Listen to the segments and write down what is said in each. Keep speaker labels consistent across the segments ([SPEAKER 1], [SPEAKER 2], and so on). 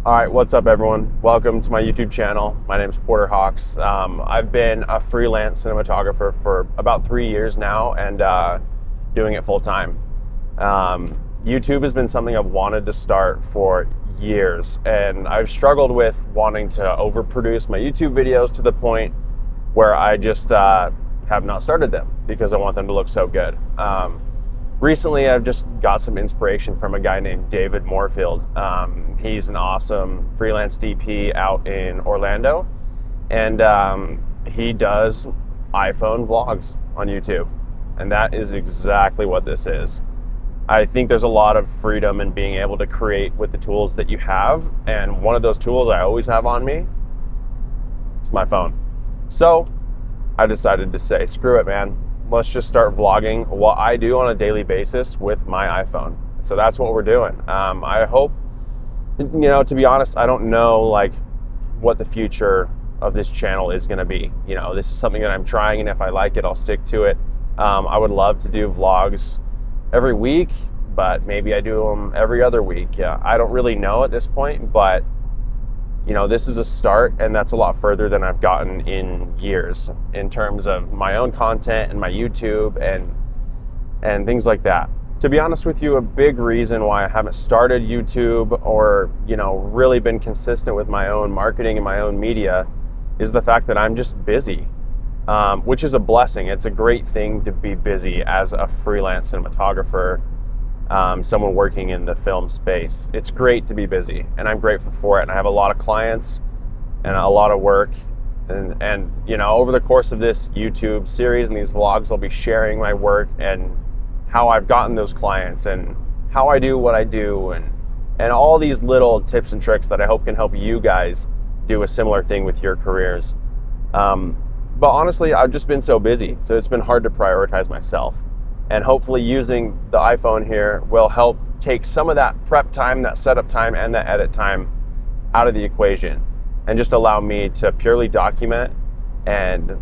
[SPEAKER 1] All right, what's up everyone? Welcome to my YouTube channel. My name is Porter Hawks. I've been a freelance cinematographer for about 3 years now and doing it full time. YouTube has been something I've wanted to start for years, and I've struggled with wanting to overproduce my YouTube videos to the point where I just have not started them because I want them to look so good. Recently, I've just got some inspiration from a guy named David Moorfield. He's an awesome freelance DP out in Orlando, and he does iPhone vlogs on YouTube, and that is exactly what this is. I think there's a lot of freedom in being able to create with the tools that you have, and one of those tools I always have on me is my phone. So I decided to say, screw it, man. Let's just start vlogging what I do on a daily basis with my iPhone. So that's what we're doing. I hope, to be honest, I don't know what the future of this channel is going to be. This is something that I'm trying, and if I like it, I'll stick to it. I would love to do vlogs every week, but maybe I do them every other week. Yeah, I don't really know at this point, but this is a start, and that's a lot further than I've gotten in years in terms of my own content and my YouTube and things like that. To be honest with you, a big reason why I haven't started YouTube or, really been consistent with my own marketing and my own media is the fact that I'm just busy, which is a blessing. It's a great thing to be busy as a freelance cinematographer. Someone working in the film space. It's great to be busy, and I'm grateful for it. And I have a lot of clients and a lot of work. And over the course of this YouTube series and these vlogs, I'll be sharing my work and how I've gotten those clients and how I do what I do and all these little tips and tricks that I hope can help you guys do a similar thing with your careers. But honestly, I've just been so busy, so it's been hard to prioritize myself. And hopefully using the iPhone here will help take some of that prep time, that setup time, and that edit time out of the equation and just allow me to purely document and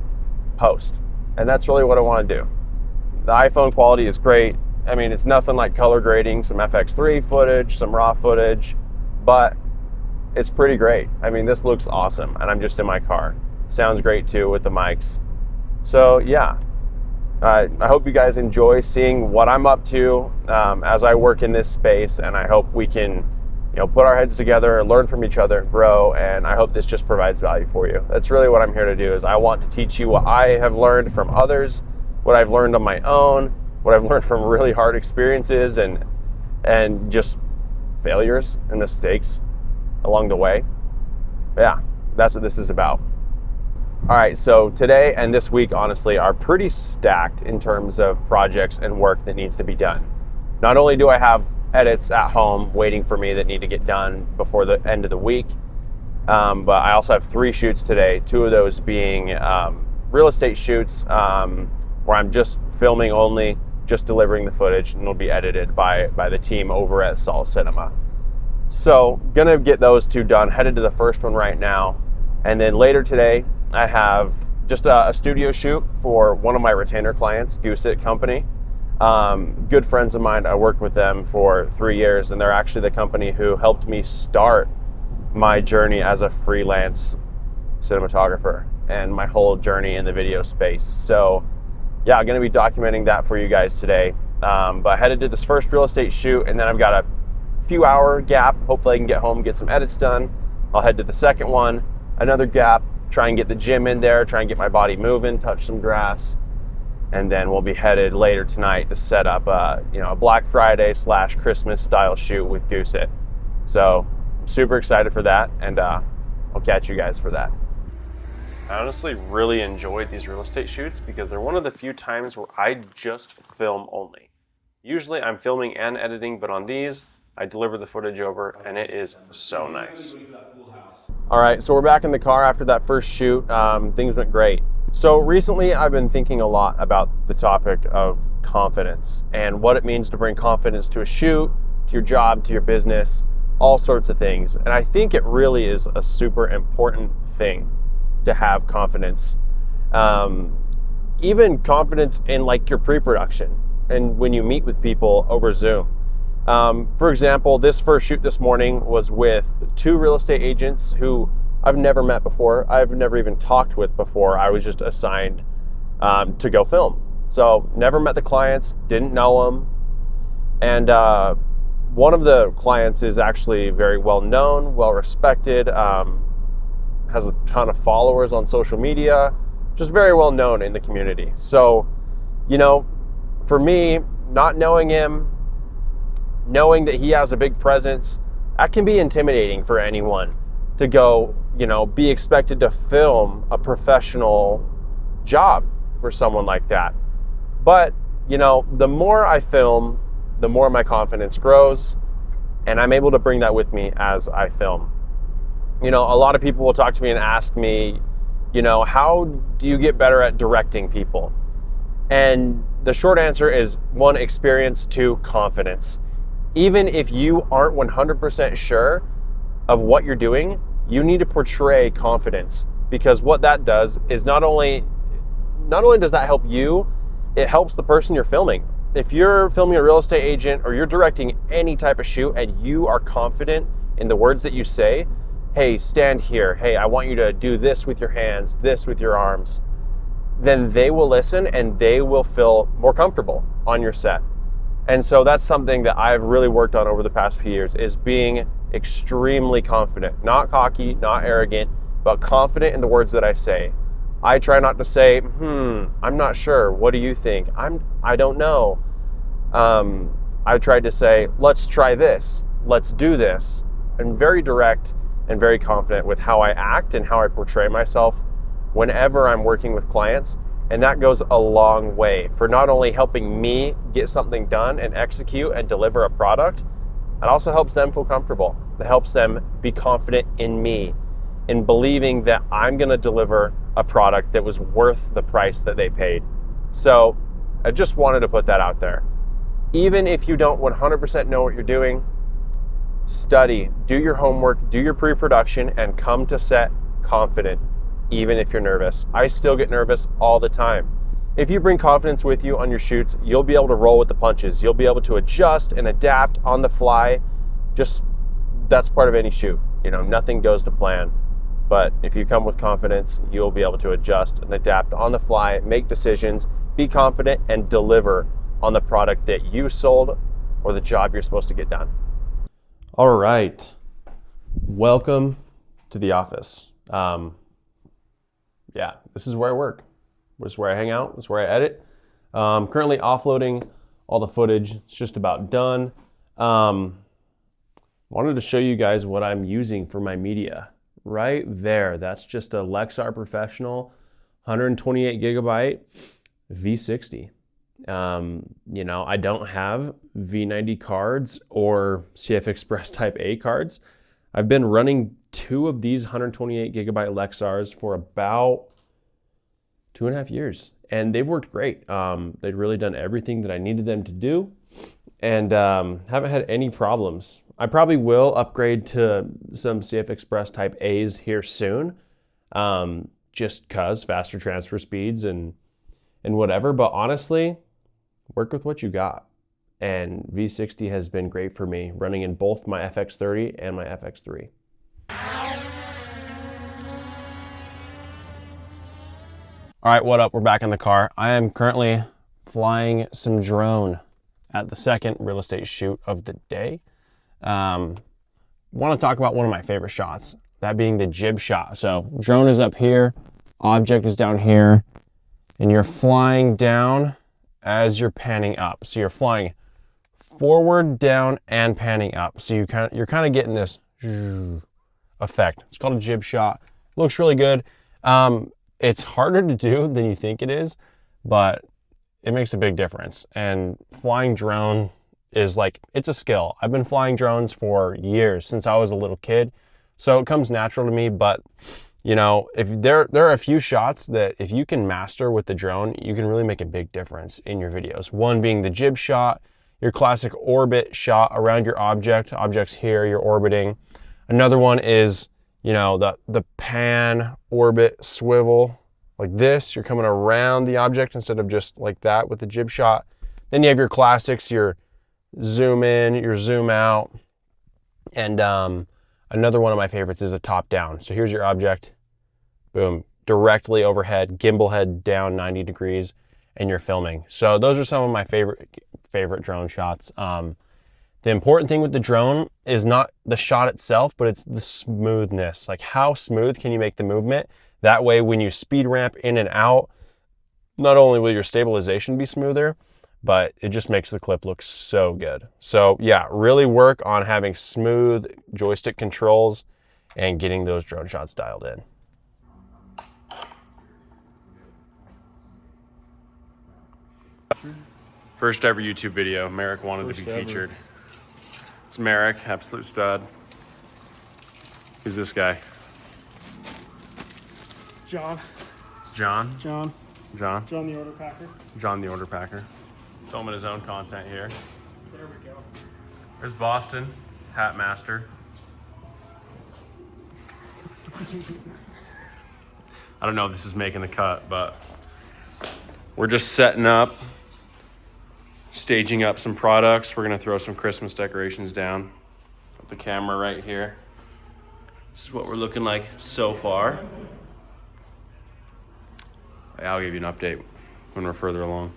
[SPEAKER 1] post. And that's really what I want to do. The iPhone quality is great. I mean, it's nothing like color grading, some FX3 footage, some raw footage, but it's pretty great. I mean, this looks awesome, and I'm just in my car. Sounds great too with the mics. So yeah. I hope you guys enjoy seeing what I'm up to as I work in this space, and I hope we can, put our heads together, learn from each other, grow, and I hope this just provides value for you. That's really what I'm here to do. Is I want to teach you what I have learned from others, what I've learned on my own, what I've learned from really hard experiences and just failures and mistakes along the way. Yeah, that's what this is about. All right, so today and this week, honestly, are pretty stacked in terms of projects and work that needs to be done. Not only do I have edits at home waiting for me that need to get done before the end of the week, but I also have 3 shoots today, 2 of those being real estate shoots where I'm just filming only, just delivering the footage, and it'll be edited by the team over at Sol Cinema. So gonna get those 2 done, headed to the first one right now. And then later today, I have just a studio shoot for one of my retainer clients, Goose It Company. Good friends of mine. I worked with them for 3 years, and they're actually the company who helped me start my journey as a freelance cinematographer and my whole journey in the video space. So yeah, I'm going to be documenting that for you guys today. But headed to this first real estate shoot, and then I've got a few hour gap. Hopefully I can get home, get some edits done. I'll head to the second one. Another gap, try and get the gym in there, try and get my body moving, touch some grass, and then we'll be headed later tonight to set up a Black Friday / Christmas style shoot with Goose It. So I'm super excited for that, and I'll catch you guys for that. I honestly really enjoyed these real estate shoots because they're one of the few times where I just film only. Usually I'm filming and editing, but on these, I deliver the footage over, and it is so nice. All right, so we're back in the car after that first shoot. Things went great. So recently I've been thinking a lot about the topic of confidence and what it means to bring confidence to a shoot, to your job, to your business, all sorts of things. And I think it really is a super important thing to have confidence. Even confidence in your pre-production and when you meet with people over Zoom. For example, this first shoot this morning was with 2 real estate agents who I've never met before. I've never even talked with before. I was just assigned to go film. So never met the clients, didn't know them. And one of the clients is actually very well known, well respected, has a ton of followers on social media, just very well known in the community. So, you know, for me, not knowing him, knowing that he has a big presence, that can be intimidating for anyone to go, be expected to film a professional job for someone like that. But, the more I film, the more my confidence grows, and I'm able to bring that with me as I film. A lot of people will talk to me and ask me, how do you get better at directing people? And the short answer is 1, experience, 2, confidence. Even if you aren't 100% sure of what you're doing, you need to portray confidence, because what that does is not only does that help you, it helps the person you're filming. If you're filming a real estate agent or you're directing any type of shoot and you are confident in the words that you say, hey, stand here, hey, I want you to do this with your hands, this with your arms, then they will listen and they will feel more comfortable on your set. And so that's something that I've really worked on over the past few years, is being extremely confident, not cocky, not arrogant, but confident in the words that I say. I try not to say, I'm not sure. What do you think? I don't know. I tried to say, let's try this. Let's do this. I'm very direct and very confident with how I act and how I portray myself whenever I'm working with clients. And that goes a long way for not only helping me get something done and execute and deliver a product, it also helps them feel comfortable. It helps them be confident in me, in believing that I'm going to deliver a product that was worth the price that they paid. So I just wanted to put that out there. Even if you don't 100% know what you're doing, study, do your homework, do your pre-production, and come to set confident, even if you're nervous. I still get nervous all the time. If you bring confidence with you on your shoots, you'll be able to roll with the punches. You'll be able to adjust and adapt on the fly. That's part of any shoot. Nothing goes to plan. But if you come with confidence, you'll be able to adjust and adapt on the fly, make decisions, be confident, and deliver on the product that you sold or the job you're supposed to get done. All right. Welcome to the office. This is where I work. This is where I hang out. This is where I edit. Currently offloading all the footage. It's just about done. Wanted to show you guys what I'm using for my media. Right there. That's just a Lexar Professional 128 gigabyte V60. I don't have V90 cards or CF Express Type A cards. I've been running 2 of these 128 gigabyte Lexars for about 2.5 years, and they've worked great. They've really done everything that I needed them to do, and haven't had any problems. I probably will upgrade to some CF Express Type A's here soon, just cause faster transfer speeds and whatever. But honestly, work with what you got. And V60 has been great for me, running in both my FX30 and my FX3. All right, what up? We're back in the car. I am currently flying some drone at the second real estate shoot of the day. Want to talk about one of my favorite shots, that being the jib shot. So drone is up here, object is down here, and you're flying down as you're panning up. So you're flying forward, down, and panning up. So you're kind of getting this effect. It's called a jib shot. Looks really good. It's harder to do than you think it is, but it makes a big difference. And flying drone is it's a skill. I've been flying drones for years, since I was a little kid. So it comes natural to me, but if there are a few shots that if you can master with the drone, you can really make a big difference in your videos. One being the jib shot, your classic orbit shot around your object. Object's here, you're orbiting. Another one is, the pan, orbit, swivel, like this. You're coming around the object instead of just like that with the jib shot. Then you have your classics, your zoom in, your zoom out. And another one of my favorites is a top down. So here's your object, boom, directly overhead, gimbal head down 90 degrees, and you're filming. So those are some of my favorite drone shots. The important thing with the drone is not the shot itself, but it's the smoothness. Like, how smooth can you make the movement? That way, when you speed ramp in and out, not only will your stabilization be smoother, but it just makes the clip look so good. So yeah, really work on having smooth joystick controls and getting those drone shots dialed in. First ever YouTube video. Merrick wanted to be featured. It's Merrick, absolute stud. Who's this guy?
[SPEAKER 2] John.
[SPEAKER 1] It's John?
[SPEAKER 2] John.
[SPEAKER 1] John?
[SPEAKER 2] John the Order Packer.
[SPEAKER 1] John the Order Packer. Filming his own content here.
[SPEAKER 2] There we go.
[SPEAKER 1] There's Boston, Hat Master. I don't know if this is making the cut, but we're just setting up, staging up some products. We're gonna throw some Christmas decorations down. Put the camera right here. This is what we're looking like so far. I'll give you an update when we're further along.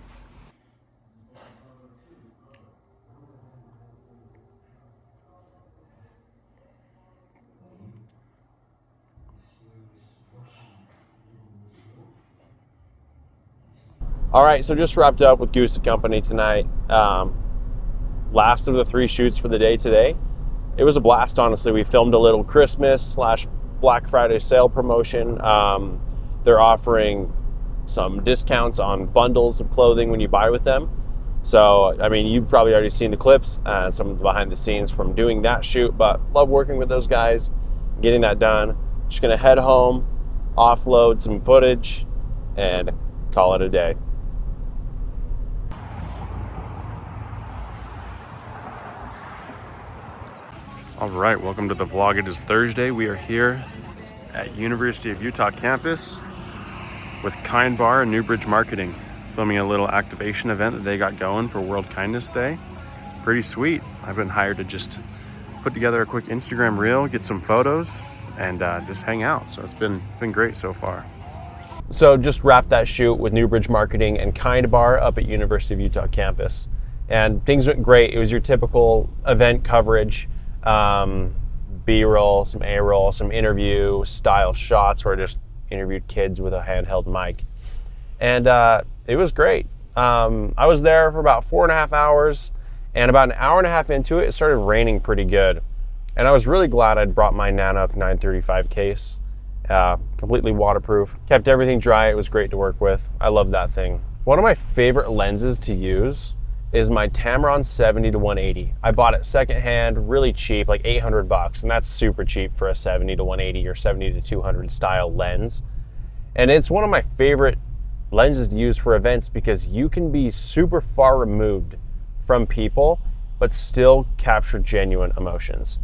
[SPEAKER 1] All right, so just wrapped up with Goose & Company tonight. Last of the 3 shoots for the day today. It was a blast, honestly. We filmed a little Christmas / Black Friday sale promotion. They're offering some discounts on bundles of clothing when you buy with them. So, I mean, you've probably already seen the clips, some of the behind the scenes from doing that shoot, but love working with those guys, getting that done. Just gonna head home, offload some footage, and call it a day. All right, welcome to the vlog. It is Thursday. We are here at University of Utah campus with Kind Bar and Newbridge Marketing, filming a little activation event that they got going for World Kindness Day. Pretty sweet. I've been hired to just put together a quick Instagram reel, get some photos, and just hang out. So it's been great so far. So just wrapped that shoot with Newbridge Marketing and Kind Bar up at University of Utah campus. And things went great. It was your typical event coverage. B-roll, some A-roll, some interview style shots where I just interviewed kids with a handheld mic. And it was great. I was there for about 4.5 hours, and about an hour and a half into it, it started raining pretty good. And I was really glad I'd brought my Nanook 935 case, completely waterproof, kept everything dry. It was great to work with. I love that thing. One of my favorite lenses to use is my Tamron 70-180. I bought it secondhand, really cheap, like $800, and that's super cheap for a 70-180 or 70-200 style lens. And it's one of my favorite lenses to use for events because you can be super far removed from people, but still capture genuine emotions.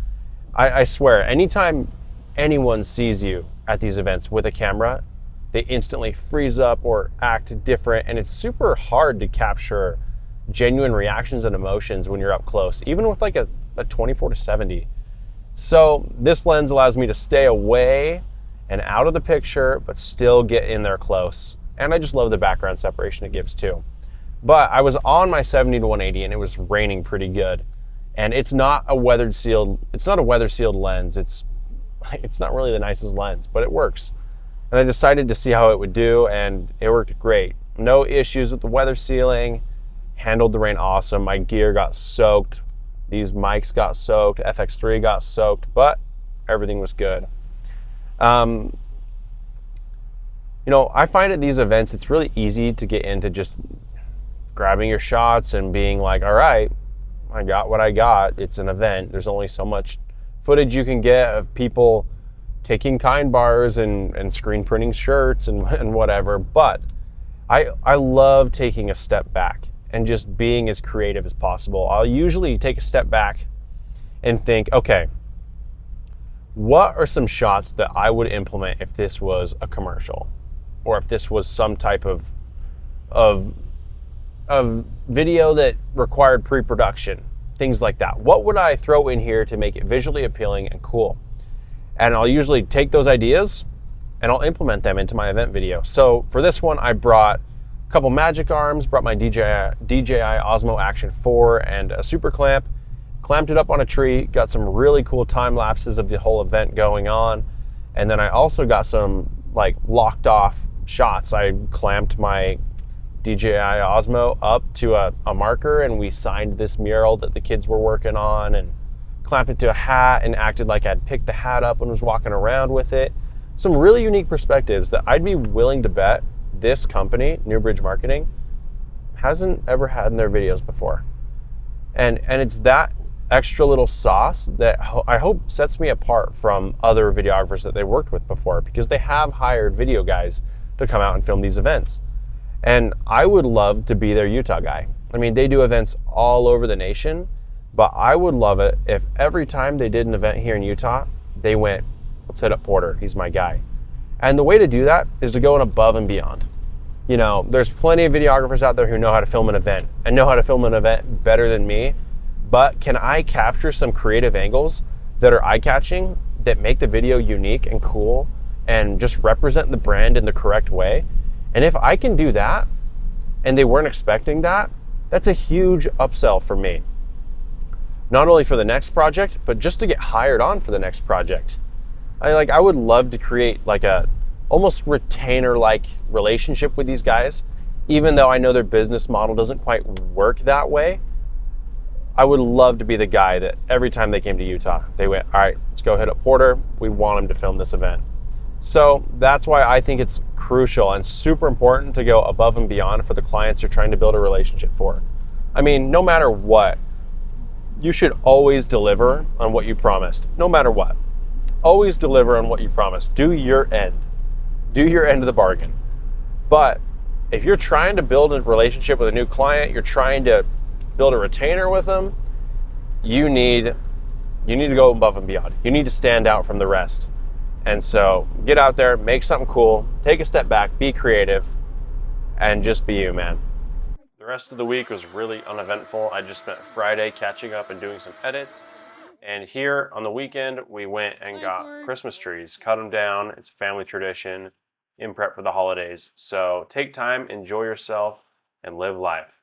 [SPEAKER 1] I swear, anytime anyone sees you at these events with a camera, they instantly freeze up or act different, and it's super hard to capture genuine reactions and emotions when you're up close, even with like a 24-70. So this lens allows me to stay away and out of the picture, but still get in there close. And I just love the background separation it gives too. But I was on my 70-180 and it was raining pretty good. And it's not a weather sealed lens. It's not really the nicest lens, but it works. And I decided to see how it would do, and it worked great. No issues with the weather sealing. Handled the rain awesome. My gear got soaked. These mics got soaked. FX3 got soaked, but everything was good. You know, I find at these events, it's really easy to get into just grabbing your shots and being like, all right, I got what I got. It's an event. There's only so much footage you can get of people taking Kind bars and screen printing shirts and whatever. But I love taking a step back and just being as creative as possible. I'll usually take a step back and think, okay, what are some shots that I would implement if this was a commercial, or if this was some type of video that required pre-production? things like that. What would I throw in here to make it visually appealing and cool? And I'll usually take those ideas and I'll implement them into my event video. So for this one, I brought a couple magic arms, brought my DJI Osmo Action 4 and a super clamp, clamped it up on a tree, got some really cool time lapses of the whole event going on. And then I also got some like locked off shots. I clamped my DJI Osmo up to a marker and we signed this mural that the kids were working on and clamped it to a hat and acted like I'd picked the hat up and was walking around with it. Some really unique perspectives that I'd be willing to bet this company, Newbridge Marketing, hasn't ever had in their videos before. And it's that extra little sauce that I hope sets me apart from other videographers that they worked with before, because they have hired video guys to come out and film these events. And I would love to be their Utah guy. I mean, they do events all over the nation, but I would love it if every time they did an event here in Utah, they went, let's hit up Porter, he's my guy. And the way to do that is to go above and beyond. You know, there's plenty of videographers out there who know how to film an event and know how to film an event better than me, but can I capture some creative angles that are eye-catching, that make the video unique and cool and just represent the brand in the correct way? And if I can do that, and they weren't expecting that, that's a huge upsell for me. Not only for the next project, but just to get hired on for the next project. I would love to create like a almost retainer-like relationship with these guys, even though I know their business model doesn't quite work that way. I would love to be the guy that every time they came to Utah, they went, all right, let's go hit up Porter. We want him to film this event. So that's why I think it's crucial and super important to go above and beyond for the clients you're trying to build a relationship for. I mean, no matter what, you should always deliver on what you promised, no matter what. Always deliver on what you promised. Do your end. Do your end of the bargain. But if you're trying to build a relationship with a new client, you're trying to build a retainer with them, you need to go above and beyond. You need to stand out from the rest. And so get out there, make something cool, take a step back, be creative, and just be you, man. The rest of the week was really uneventful. I just spent Friday catching up and doing some edits. And here on the weekend, we went and got Christmas trees, cut them down. It's a family tradition in prep for the holidays. So take time, enjoy yourself, and live life.